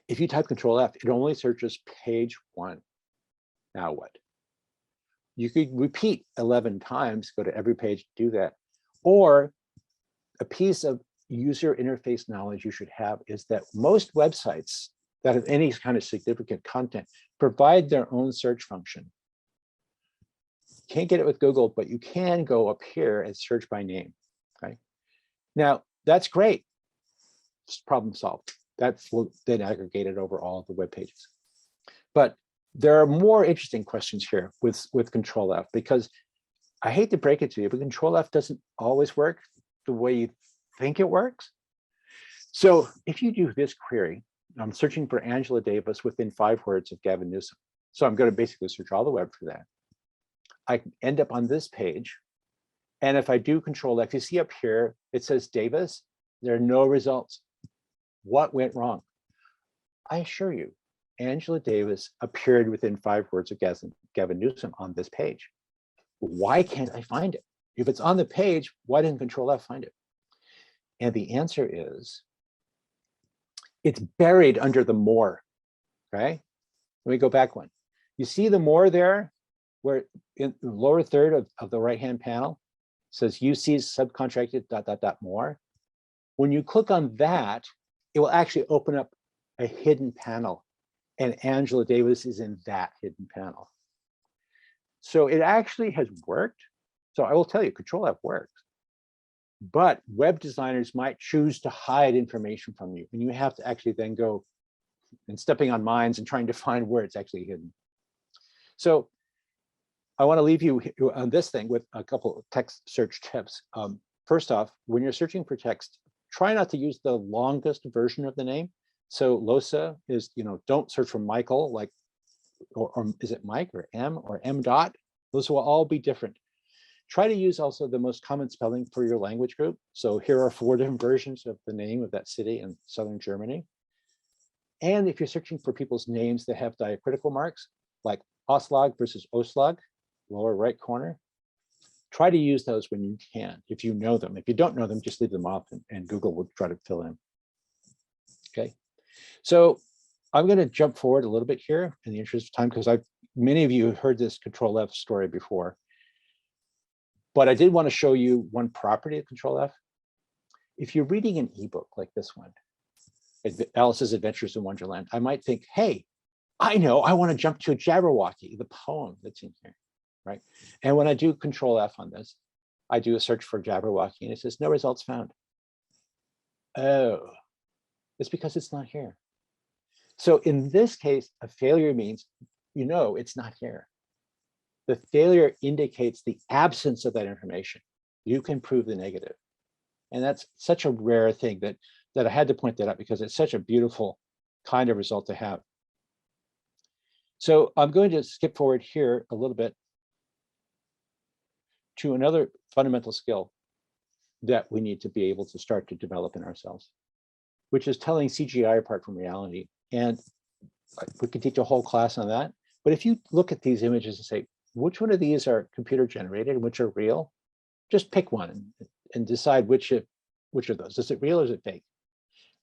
If you type Control F, it only searches page 1. Now what? You could repeat 11 times, go to every page, do that. Or a piece of user interface knowledge you should have is that most websites that have any kind of significant content provide their own search function. Can't get it with Google, but you can go up here and search by name, right? Now, that's great. It's problem solved. That's then aggregated over all of the web pages. But there are more interesting questions here with Control F, because I hate to break it to you, but Control F doesn't always work the way you think it works. So if you do this query, I'm searching for Angela Davis within 5 words of Gavin Newsom. So I'm going to basically search all the web for that. I end up on this page. And if I do Control F, you see up here, it says Davis. There are no results. What went wrong? I assure you, Angela Davis appeared within 5 words of Gavin Newsom on this page. Why can't I find it? If it's on the page, why didn't Control F find it? And the answer is, it's buried under the more, okay? Let me go back one. You see the more there, where in the lower third of the right-hand panel says UC subcontracted ... more. When you click on that, it will actually open up a hidden panel, and Angela Davis is in that hidden panel. So it actually has worked. So I will tell you, Control F works. But web designers might choose to hide information from you, and you have to actually then go and stepping on mines and trying to find where it's actually hidden. So I want to leave you on this thing with a couple of text search tips. First off, when you're searching for text, try not to use the longest version of the name. So LOSA is, don't search for Michael, like, or is it Mike or M dot? Those will all be different. Try to use also the most common spelling for your language group. So here are 4 different versions of the name of that city in southern Germany. And if you're searching for people's names that have diacritical marks, like Oslag versus Oslag, lower right corner, try to use those when you can, if you know them. If you don't know them, just leave them off and Google will try to fill in. Okay, so I'm going to jump forward a little bit here in the interest of time, because many of you have heard this Control F story before. But I did want to show you one property of Control F. If you're reading an ebook like this one, Alice's Adventures in Wonderland, I might think, hey, I know, I want to jump to Jabberwocky, the poem that's in here, right? And when I do Control F on this, I do a search for Jabberwocky and it says no results found. Oh, it's because it's not here. So in this case, a failure means, it's not here. The failure indicates the absence of that information. You can prove the negative. And that's such a rare thing that I had to point that out, because it's such a beautiful kind of result to have. So I'm going to skip forward here a little bit to another fundamental skill that we need to be able to start to develop in ourselves, which is telling CGI apart from reality. And we could teach a whole class on that. But if you look at these images and say, which one of these are computer generated and which are real, just pick one and decide which of those. Is it real or is it fake?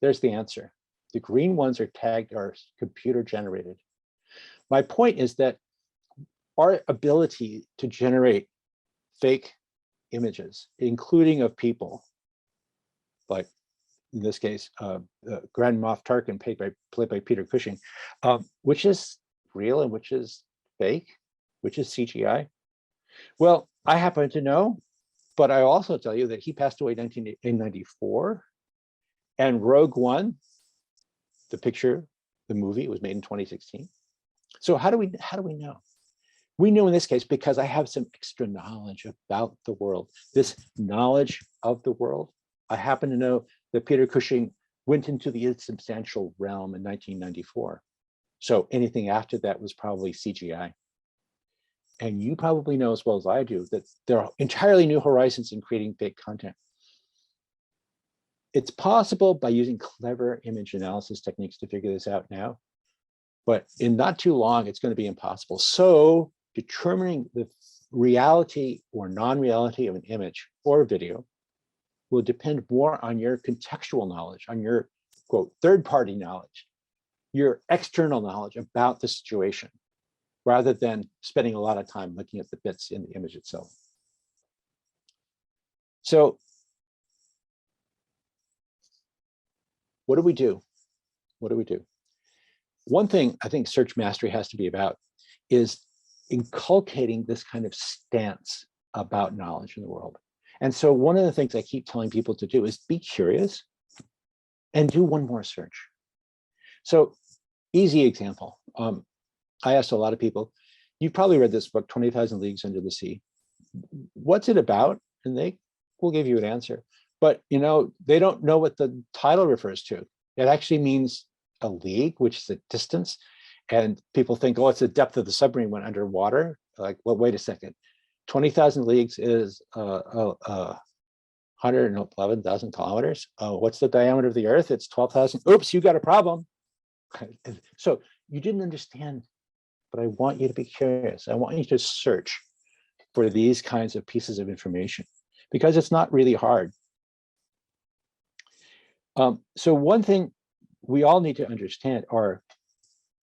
There's the answer. The green ones are tagged are computer generated. My point is that our ability to generate fake images, including of people, like in this case, Grand Moff Tarkin played by Peter Cushing, which is real and which is fake, which is CGI. Well, I happen to know, but I also tell you that he passed away in 1994, and Rogue One, the picture, the movie, was made in 2016. So how do we know? We know in this case because I have some extra knowledge about the world. This knowledge of the world, I happen to know that Peter Cushing went into the insubstantial realm in 1994. So anything after that was probably CGI. And you probably know as well as I do that there are entirely new horizons in creating fake content. It's possible by using clever image analysis techniques to figure this out now, but in not too long, it's going to be impossible. So determining the reality or non-reality of an image or a video will depend more on your contextual knowledge, on your, quote, third-party knowledge, your external knowledge about the situation, rather than spending a lot of time looking at the bits in the image itself. So what do we do? What do we do? One thing I think search mastery has to be about is inculcating this kind of stance about knowledge in the world. And so one of the things I keep telling people to do is be curious and do one more search. So easy example. I asked a lot of people, you've probably read this book, 20,000 Leagues Under the Sea. What's it about? And they will give you an answer. But they don't know what the title refers to. It actually means a league, which is a distance. And people think, oh, it's the depth of the submarine when underwater. Like, well, wait a second. 20,000 leagues is 111,000 kilometers. What's the diameter of the Earth? It's 12,000. Oops, you got a problem. So you didn't understand, but I want you to be curious. I want you to search for these kinds of pieces of information because it's not really hard. So one thing we all need to understand are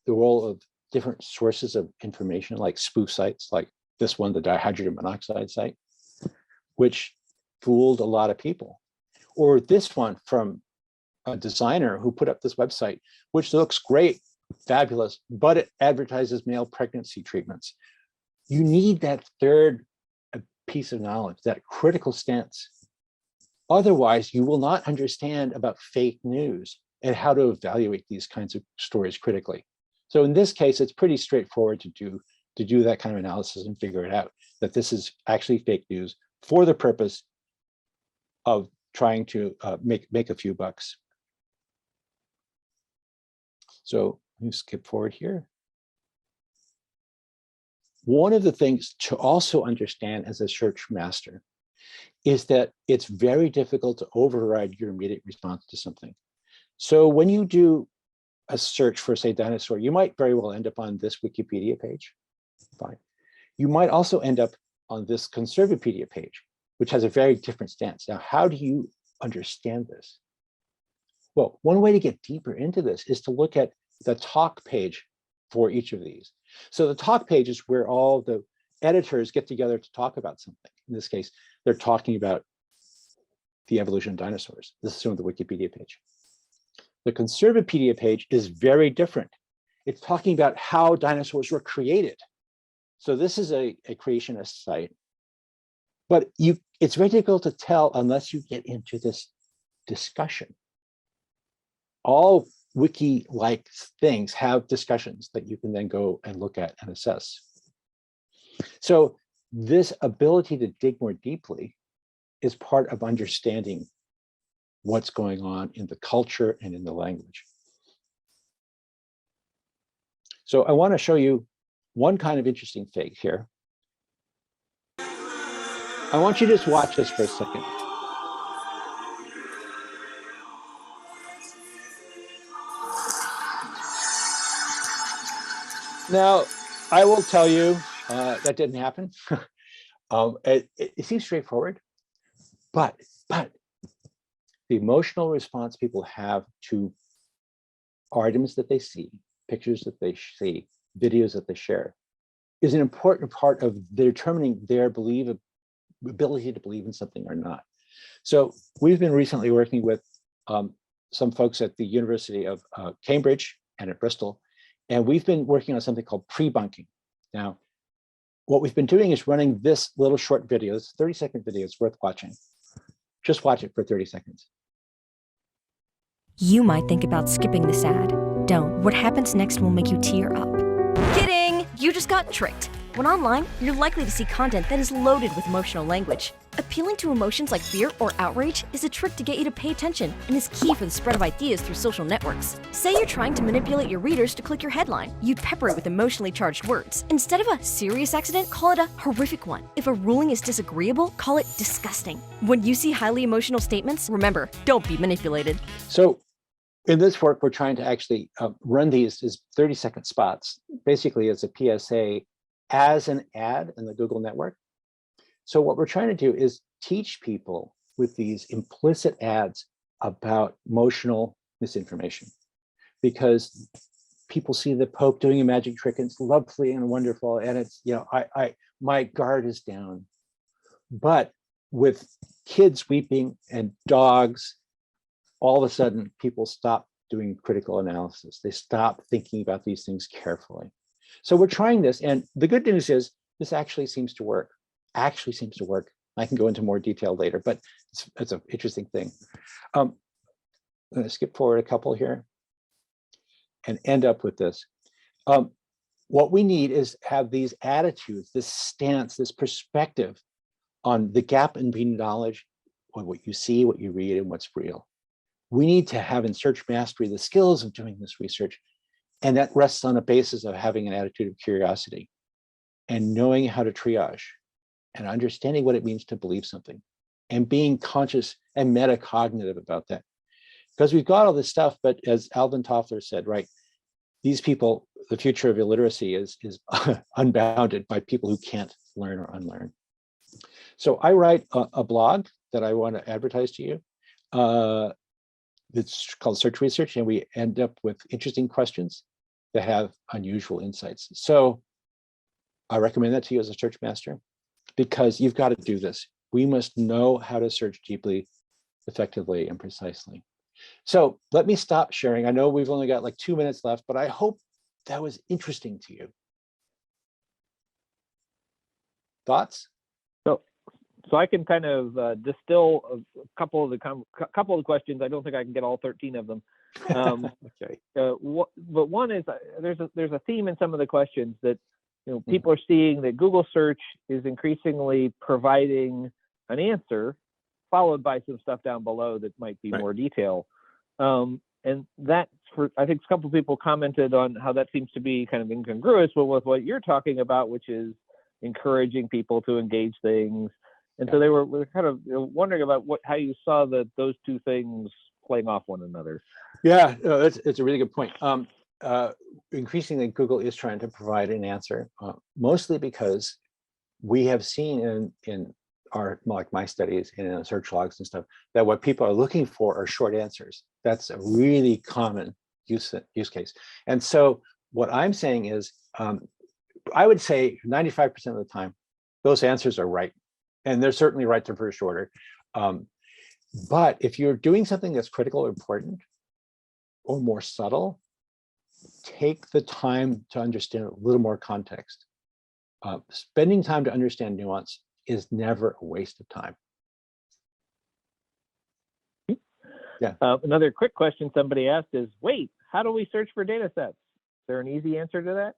the role of different sources of information, like spoof sites, like this one, the dihydrogen monoxide site, which fooled a lot of people. Or this one from a designer who put up this website, which looks great, fabulous, but it advertises male pregnancy treatments. You need that third piece of knowledge, that critical stance. Otherwise, you will not understand about fake news and how to evaluate these kinds of stories critically. So in this case, it's pretty straightforward to do that kind of analysis and figure it out, that this is actually fake news for the purpose of trying to make a few bucks. So let me skip forward here. One of the things to also understand as a search master is that it's very difficult to override your immediate response to something. So when you do a search for, say, dinosaur, you might very well end up on this Wikipedia page. Fine. You might also end up on this Conservapedia page, which has a very different stance. Now, how do you understand this? Well, one way to get deeper into this is to look at the talk page for each of these. So the talk page is where all the editors get together to talk about something. In this case, they're talking about the evolution of dinosaurs. This is from the Wikipedia page. The Conservapedia page is very different. It's talking about how dinosaurs were created. So this is a creationist site, but it's very difficult to tell unless you get into this discussion. All wiki-like things have discussions that you can then go and look at and assess. So this ability to dig more deeply is part of understanding what's going on in the culture and in the language. So I want to show you one kind of interesting fake here. I want you to just watch this for a second. Now, I will tell you that didn't happen. It seems straightforward, but the emotional response people have to items that they see, pictures that they see, videos that they share, is an important part of determining their ability to believe in something or not. So we've been recently working with some folks at the University of Cambridge and at Bristol, and we've been working on something called pre-bunking. Now, what we've been doing is running this little short video, this 30-second video. It's worth watching. Just watch it for 30 seconds.
You might think about skipping this ad. Don't. What happens next will make you tear up. Kidding! You just got tricked. When online, you're likely to see content that is loaded with emotional language. Appealing to emotions like fear or outrage is a trick to get you to pay attention and is key for the spread of ideas through social networks. Say you're trying to manipulate your readers to click your headline. You'd pepper it with emotionally charged words. Instead of a serious accident, call it a horrific one. If a ruling is disagreeable, call it disgusting. When you see highly emotional statements, remember, don't be manipulated.
So in this work, we're trying to actually run these as 30-second spots, basically as a PSA, as an ad in the Google network. So what we're trying to do is teach people with these implicit ads about emotional misinformation, because people see the Pope doing a magic trick and it's lovely and wonderful, and it's, my guard is down. But with kids weeping and dogs, all of a sudden people stop doing critical analysis. They stop thinking about these things carefully. So we're trying this, and the good news is this actually seems to work. I can go into more detail later, but it's an interesting thing. I'm going to skip forward a couple here. and end up with this. What we need is have these attitudes, this stance, this perspective on the gap in between knowledge, on what you see, what you read, and what's real. We need to have in search mastery the skills of doing this research, and that rests on a basis of having an attitude of curiosity and knowing how to triage and understanding what it means to believe something and being conscious and metacognitive about that. Because we've got all this stuff, but as Alvin Toffler said, right, these people, the future of illiteracy is unbounded by people who can't learn or unlearn. So I write a blog that I want to advertise to you. It's called Search Research, and we end up with interesting questions that have unusual insights. So I recommend that to you as a search master, because you've got to do this. We must know how to search deeply, effectively, and precisely. So let me stop sharing. I know we've only got like 2 minutes left, but I hope that was interesting to you. Thoughts?
So I can kind of distill a couple of the questions. I don't think I can get all 13 of them.
Okay.
But one is there's a theme in some of the questions that people are seeing that Google search is increasingly providing an answer followed by some stuff down below that might be more detail. And that's I think a couple of people commented on how that seems to be kind of incongruous with what you're talking about, which is encouraging people to engage things. And so they were kind of wondering about how you saw those two things playing off one another.
Yeah, it's a really good point. Increasingly, Google is trying to provide an answer, mostly because we have seen in our, like my studies and in search logs and stuff, that what people are looking for are short answers. That's a really common use case. And so what I'm saying is, I would say 95% of the time, those answers are right. And they're certainly right to first order. But if you're doing something that's critical or important or more subtle, take the time to understand a little more context. Spending time to understand nuance is never a waste of time. Yeah.
Another quick question somebody asked is, wait, how do we search for data sets? Is there an easy answer to that?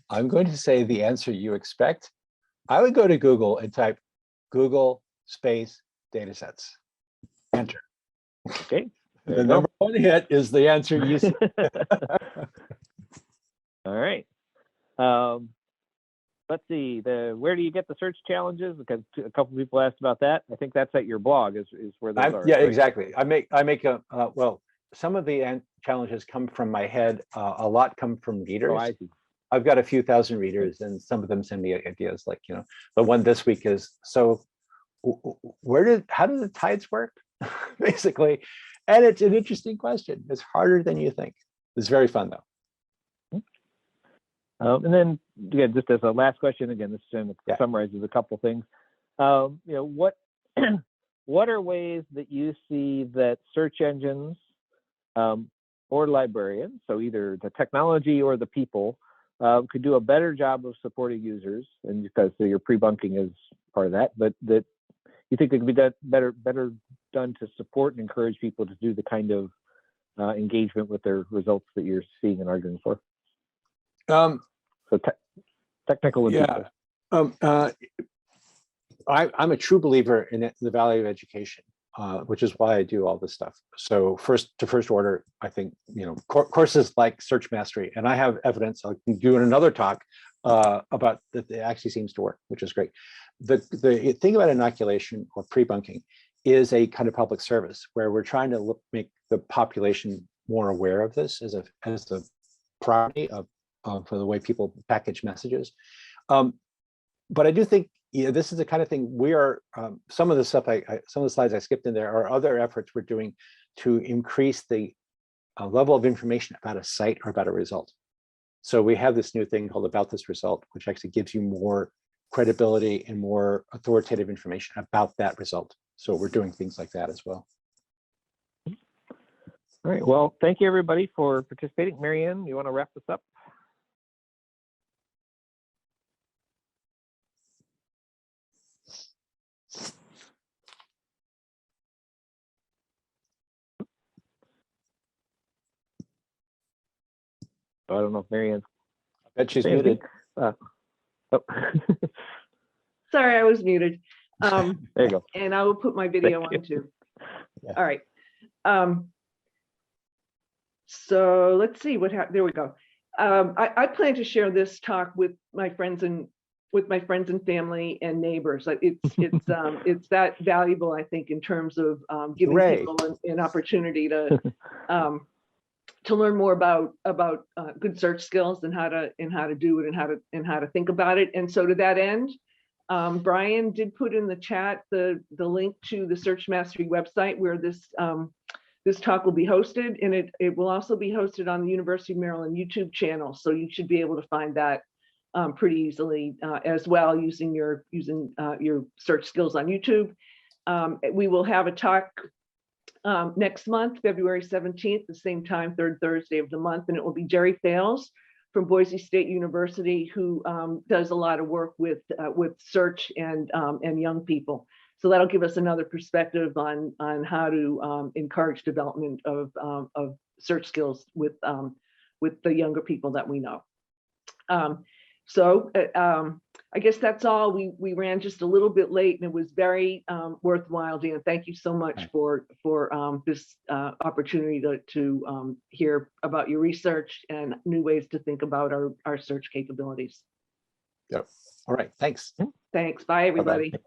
I'm going to say the answer you expect. I would go to Google and type Google space datasets. Enter.
Okay.
The number one hit is the answer you see.
All right. Let's see. Where do you get the search challenges? Because a couple of people asked about that. I think that's at your blog is where those are.
Yeah,
right?
exactly. I make well, some of the challenges come from my head. A lot come from readers.
Oh, I see.
I've got a few thousand readers, and some of them send me ideas like, the one this week is, so how do the tides work? Basically. And it's an interesting question. It's harder than you think. It's very fun though.
And then again, just as a last question, again, this summarizes a couple things. What are ways that you see that search engines or librarians, so either the technology or the people, could do a better job of supporting users, and because your pre-bunking is part of that, but that you think it could be better done to support and encourage people to do the kind of engagement with their results that you're seeing and arguing for? So technical and people.
I'm a true believer in the value of education, which is why I do all this stuff. So first order, I think, courses like Search Mastery, and I have evidence, I can do in another talk about that it actually seems to work, which is great. The thing about inoculation or pre-bunking is a kind of public service where we're trying to make the population more aware of this as a priority for the way people package messages. But I do think this is the kind of thing we are. Some of the stuff some of the slides I skipped in there are other efforts we're doing to increase the level of information about a site or about a result. So we have this new thing called About This Result, which actually gives you more credibility and more authoritative information about that result. So we're doing things like that as well.
All right. Well, thank you everybody for participating. Marianne, you want to wrap this up? I don't know if Marianne's
Bet she's
saying
muted.
anything. Oh.
Sorry, I was muted.
There you go.
And I will put my video
Thank you.
on too.
Yeah.
All right. So let's see there we go. I plan to share this talk with my friends and family and neighbors. It's that valuable, I think, in terms of giving
Hooray.
people an opportunity to learn more about good search skills and how to do it and how to think about it. And so to that end, Brian did put in the chat the link to the Search Mastery website where this talk will be hosted, and it will also be hosted on the University of Maryland YouTube channel. So you should be able to find that pretty easily as well using your search skills on YouTube. We will have a talk next month, February 17th, the same time, third Thursday of the month, and it will be Jerry Fales from Boise State University, who does a lot of work with search and young people. So that'll give us another perspective on how to encourage development of search skills with the younger people that we know. So I guess that's all. We ran just a little bit late, and it was very worthwhile. Dan, thank you so much for this opportunity to hear about your research and new ways to think about our search capabilities.
Yep. All right. Thanks.
Thanks. Bye, everybody.
Bye-bye.